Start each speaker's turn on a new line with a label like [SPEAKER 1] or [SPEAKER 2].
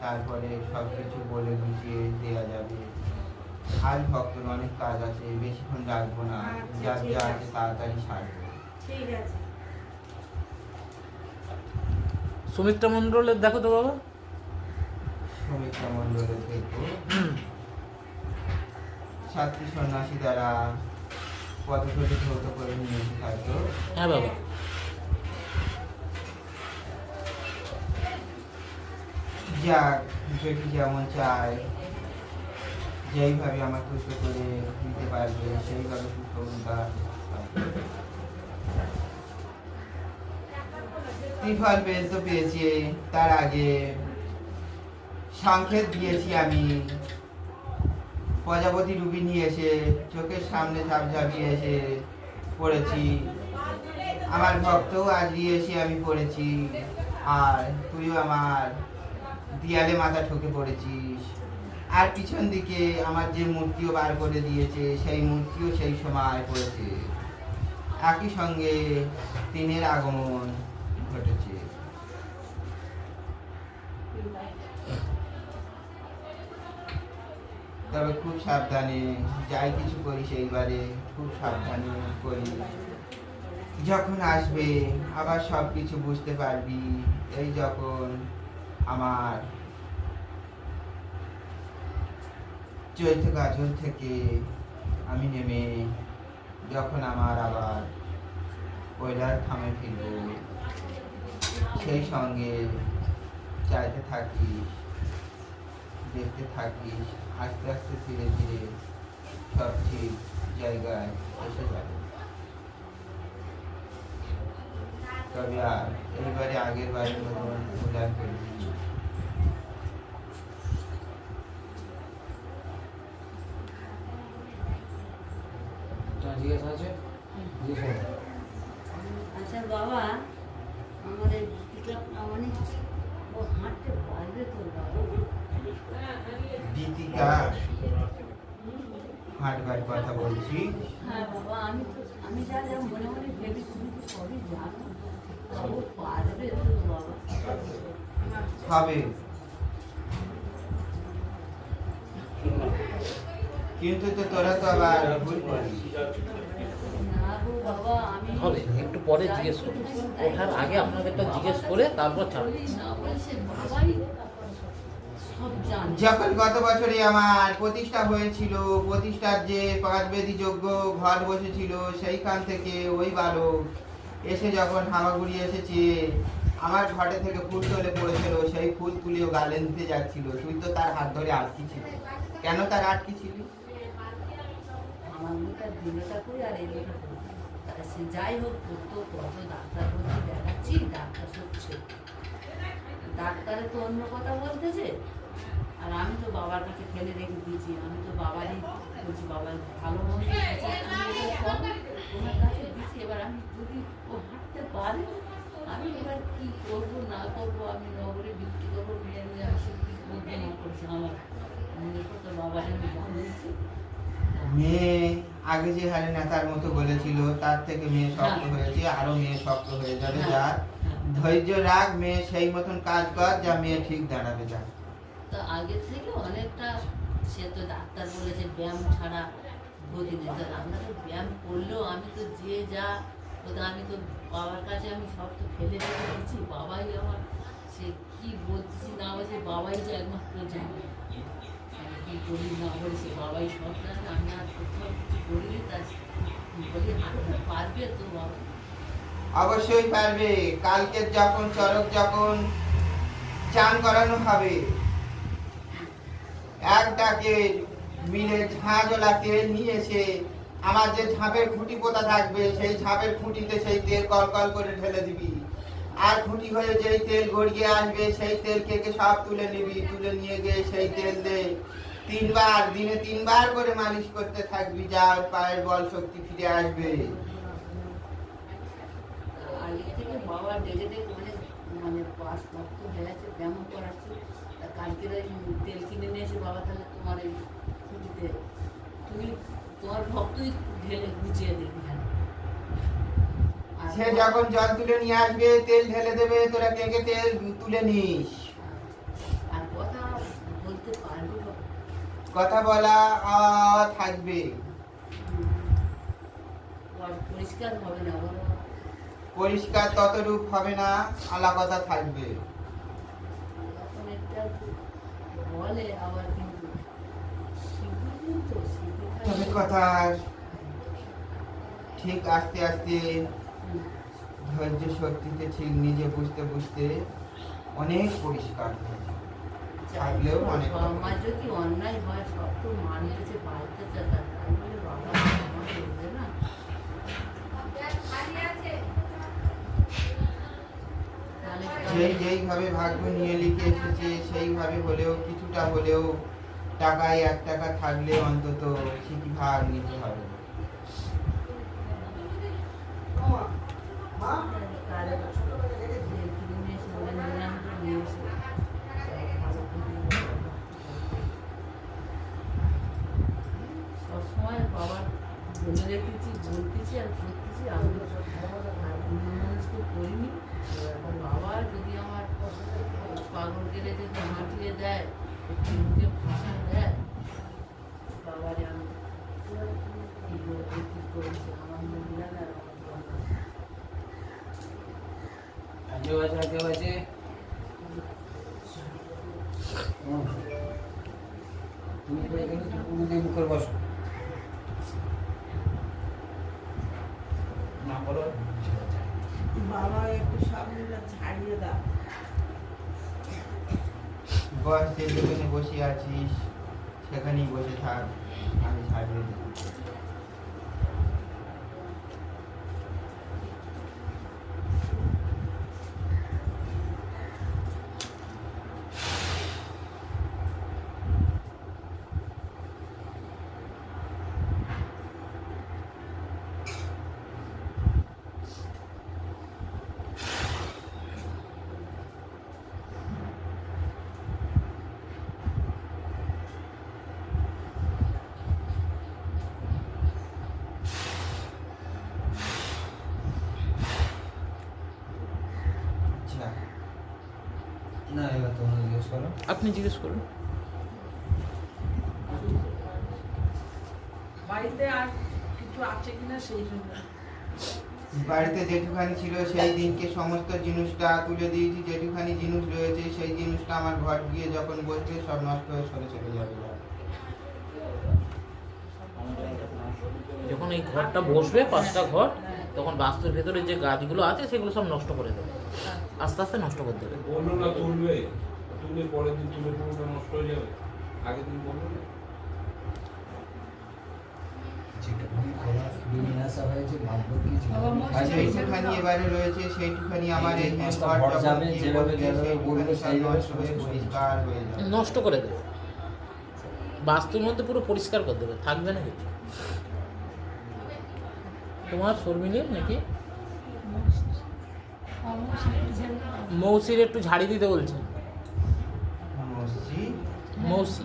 [SPEAKER 1] তারপরে সব কিছু বলে বুঝিয়ে দেওয়া যাবে। আজ ভক্তর অনেক কাজ আছে, বেশিক্ষণ রাখবো না, যার যা আছে তাড়াতাড়ি সারবো।
[SPEAKER 2] ঠিক আছে।
[SPEAKER 3] সুমিত্রা মণ্ডলের দেখো তো বাবা।
[SPEAKER 1] সুমিত্রা মণ্ডলের দেখবো। সাতটি সন্ন্যাসী দ্বারা পদধূলি ধৌত করে নিয়েছে থাকতো।
[SPEAKER 3] হ্যাঁ বাবা।
[SPEAKER 1] যাক, যেটি যেমন চায়, যেইভাবে আমার তুষ্ট করে দিতে পারবে সেইভাবে সুস্থতা ত্রিফল বেল তো পেয়েছি। তার আগে সংকেত দিয়েছি আমি। প্রজাপতি রুবি নিয়ে এসে চোখের সামনে ঝাপঝাপিয়ে এসে পড়েছি। আমার ভক্তও আজ দিয়ে এসে আমি পড়েছি, আর তুইও আমার দেয়ালে মাথা ঠুকে পড়েছিস। আর পিছন দিকে আমার যে মূর্তিও বার করে দিয়েছে সেই মূর্তিও সেই সময় পড়েছে। একই সঙ্গে তিনের আগমন ঘটেছে। তবে খুব সাবধানে যাই কিছু করি সেইবারে খুব সাবধানে করি। যখন আসবে আবার সব কিছু বুঝতে পারবি। এই যখন আমার চৈত্র গাজন থেকে আমি নেমে যখন আমার আবার কয়লার থামে ফিরব, সেই সঙ্গে চাইতে থাকিস, দেখতে থাকিস, আস্তে আস্তে ধীরে ধীরে সব ঠিক জায়গায় এসে যাবে। তবে আর এইবারে আগের বারের মতন উল্লাস করবি।
[SPEAKER 2] আচ্ছা বাবা, আমাদের মানে ও হাঁটতে পারবে তো বাবা?
[SPEAKER 1] গীতিকা হাঁটবার কথা বলছি।
[SPEAKER 2] হ্যাঁ বাবা, আমি যা যা মনে মনে ভেবেছি তুমি তো সবই জানো। ও পারবে তো বাবা?
[SPEAKER 1] হবে, কিন্তু তো তোরা তো আবার ভুল করিস।
[SPEAKER 2] না গো বাবা, আমি
[SPEAKER 3] হবে, একটু পরে জিজ্ঞেস করবো। ওঠার আগে আপনাদেরটা জিজ্ঞেস করে তারপর ছাড়বো।
[SPEAKER 2] বলি না বলছে বাবাই সব জানে।
[SPEAKER 1] যখন গত বছরে আমার প্রতিষ্ঠা হয়েছিল, প্রতিষ্ঠার যে 5 বেদি যজ্ঞ ঘর বসেছিল, সেইখান থেকে ওই বালক এসে যখন হামাগুড়ি এসেছে, আমার ঘটে থেকে ফুল তোলে পড়েছিল, সেই ফুল তুলেও গালে দিতে যাচ্ছিল। তুই তো তার হাত ধরে আটকি ছিলি। কেন তার আটকি ছিলি?
[SPEAKER 2] আমার মুখটা দিলটা কই আর এলোটা কই? তা সে যাই হোক, কত কত ডাক্তার বলতে দেখাচ্ছি, ডাক্তার সচ্ছে ডাক্তারে তো অন্য কথা বলতেছে। আর আমি তো বাবার কাছে ফেলে রেখে দিয়েছি। আমি তো বাবারই বলছি, বাবার ভালো মন্দ তোমার কাছে দিচ্ছি। এবার আমি যদি ও হাঁটতে পারে, আমি এবার কি করবো না করবো, আমি নগরে বিক্রি করবো, নিয়ে নিয়ে আমি সে কি করবো না করছি আমার মনে করতো বাবার আমি জানিয়েছি।
[SPEAKER 1] মেয়ে আগে যে হারে নেতার মতো বলেছিল, তার থেকে মেয়ে শক্ত হয়েছে, আরো মেয়ে শক্ত হয়ে যাবে। যা ধৈর্য রাখ, মেয়ে সেই মতন কাজ কর, যা মেয়ে ঠিক দাঁড়াবে। যা
[SPEAKER 2] তো আগে থেকে অনেকটা, সে তো ডাক্তার বলেছে ব্যায়াম ছাড়া গতি নেই। তো আমরা তো ব্যায়াম করলেও আমি তো যে যা ওটা আমি তো বাবার কাছে আমি সব তো ফেলে রেখে দিচ্ছি। বাবাই আমার, সে কি বলছি না বলছি বাবাই তো একমাত্র জানে। আমি কি করি না বলি সে বাবাই সব জানে। আমি আর কোথাও কিছু করিনি, তার বলি হাঁটতে পারবে তো বাবা?
[SPEAKER 1] অবশ্যই পারবে। কালকে যখন চরক যখন চান করানো হবে, এক ডাকে মিলে ঝাঁঝোলা তেল নিয়ে এসে আমার যে ঝাঁপের খুঁটি পোতা থাকবে, সেই ঝাঁপের খুঁটিতে সেই তেল কল কল করে ঢেলে দিবি। আর খুঁটি হয়ে যেই তেল গড়িয়ে আসবে, সেই তেল কেকে সব তুলে নিবি। তুলে নিয়ে গিয়ে সেই তেল দিয়ে 3 বার, দিনে 3 বার করে মালিশ করতে থাকবি। যা পায়ের বল শক্তি ফিরে আসবে।
[SPEAKER 2] আগে থেকে বাবা ডেকে ডেকে অনেক মানে পাঁচ ভক্ত হয়ে আছে, ব্যায়াম করাচ্ছি। তা কালকের ওই তেল কিনে নিয়ে এসে বাবা, তাহলে তোমার এই ছুটিতে তুমি তোমার ভক্তই ঢেলে গুছিয়ে দেবে। হ্যাঁ,
[SPEAKER 1] সে যখন জল তুলে নিয়ে আসবে, তেল ঢেলে দেবে, তোরা কেকে তেল তুলে নিস।
[SPEAKER 2] আর কথা বলতে পারবি বাবা?
[SPEAKER 1] কথা বলা থাকবে।
[SPEAKER 2] পরিষ্কার হবে না বাবা।
[SPEAKER 1] পরিষ্কার ততরূপ হবে না, আলা কথা থাকবে।
[SPEAKER 2] এখন এটা বলে আবার কিন্তু শিখবি তো
[SPEAKER 1] তবে
[SPEAKER 2] শিখে
[SPEAKER 1] কথা ঠিক আস্তে আস্তে ধৈর্য শক্তিতে ঠিক নিজে বুঝতে বুঝতে অনেক পরিষ্কার হয়েছে। থাকলেও অনেক
[SPEAKER 2] আমার যদি অন্যায় হয় সব তো মানতেছে পাল্টেছে তার তাই বলে বাবা আমার বলবে না। তাহলে
[SPEAKER 1] যেইভাবে ভাগ্য নিয়ে লিখে এসেছে সেইভাবে হলেও কিছুটা হলেও টাকায় 1 টাকা থাকলে অন্তত সেটি ভাগ নিতে হবে।
[SPEAKER 2] সবসময় বাবার বলে রেখেছি বলতেছি আর করতেছি আমি মানুষ তো করিনি। বাবা যদি আমার পাগল গেলে যদি হাঁটিয়ে দেয় মুখে ভাষা দেয় বাবারে আমি কি করেছি আমার মহিলা না
[SPEAKER 3] আগে বাজে
[SPEAKER 4] তুমি তো এখানে তুমি মুখের বসো
[SPEAKER 3] না বলো
[SPEAKER 5] বাবা একটু সামনেটা ছাড়িয়ে দাও।
[SPEAKER 1] বস যেখানে বসে আছিস সেখানেই বসে থাক, আমি ছাড়িয়ে দেবো। আচ্ছা,
[SPEAKER 4] না এবার তোমরা জিজ্ঞেস করো।
[SPEAKER 3] আপনি জিজ্ঞেস করুন।
[SPEAKER 5] বাড়িতে আর কিছু আছে কিনা সেই জন্য
[SPEAKER 1] বাড়িতে যেটুখানি ছিল সেই দিনকে সমস্ত জিনিসটা তুলে দিয়েছি। যেটুখানি জিনিস রয়েছে সেই জিনিসটা আমার ঘর গিয়ে যখন বসবে সব নষ্ট হয়ে সরে চলে যাবে।
[SPEAKER 3] যখন এই ঘরটা বসবে 5টা ঘর, তখন বাস্তুর ভেতরে যে গাছগুলো আছে সেগুলো সব নষ্ট করে দেবে, আস্তে আস্তে নষ্ট করে দেবে।
[SPEAKER 6] বললো না তুলবে, তুলে পরের দিন তুলে পুরোটা নষ্ট হয়ে যাবে। আগের দিন বললো না।
[SPEAKER 4] যেটুকুনি খোলা ফুলে নিয়ে আসা হয়েছে ভাববো কি
[SPEAKER 5] বাবা,
[SPEAKER 4] কাজে
[SPEAKER 1] যেটুখানি এবারে রয়েছে সেইটুখানি আমার এই
[SPEAKER 4] পাঁচটা
[SPEAKER 1] ঘর
[SPEAKER 4] ঘর
[SPEAKER 1] যখন
[SPEAKER 4] যাবে,
[SPEAKER 1] গিয়ে
[SPEAKER 4] যেভাবে
[SPEAKER 1] বসবে
[SPEAKER 4] যেভাবে বলবে
[SPEAKER 1] সেইটুখানি সব
[SPEAKER 4] সেইভাবে
[SPEAKER 1] নষ্ট হয়ে
[SPEAKER 4] সমস্ত
[SPEAKER 1] পরিষ্কার হয়ে যাবে।
[SPEAKER 3] নষ্ট করে দেবে, বাস্তুর মধ্যে পুরো পরিষ্কার করে দেবে, থাকবে না কিছু। তোমার শর্মিলীর নাকি মৌসির একটু ঝাড়ি দিতে বলছে।
[SPEAKER 1] মসজিদ
[SPEAKER 3] মৌসি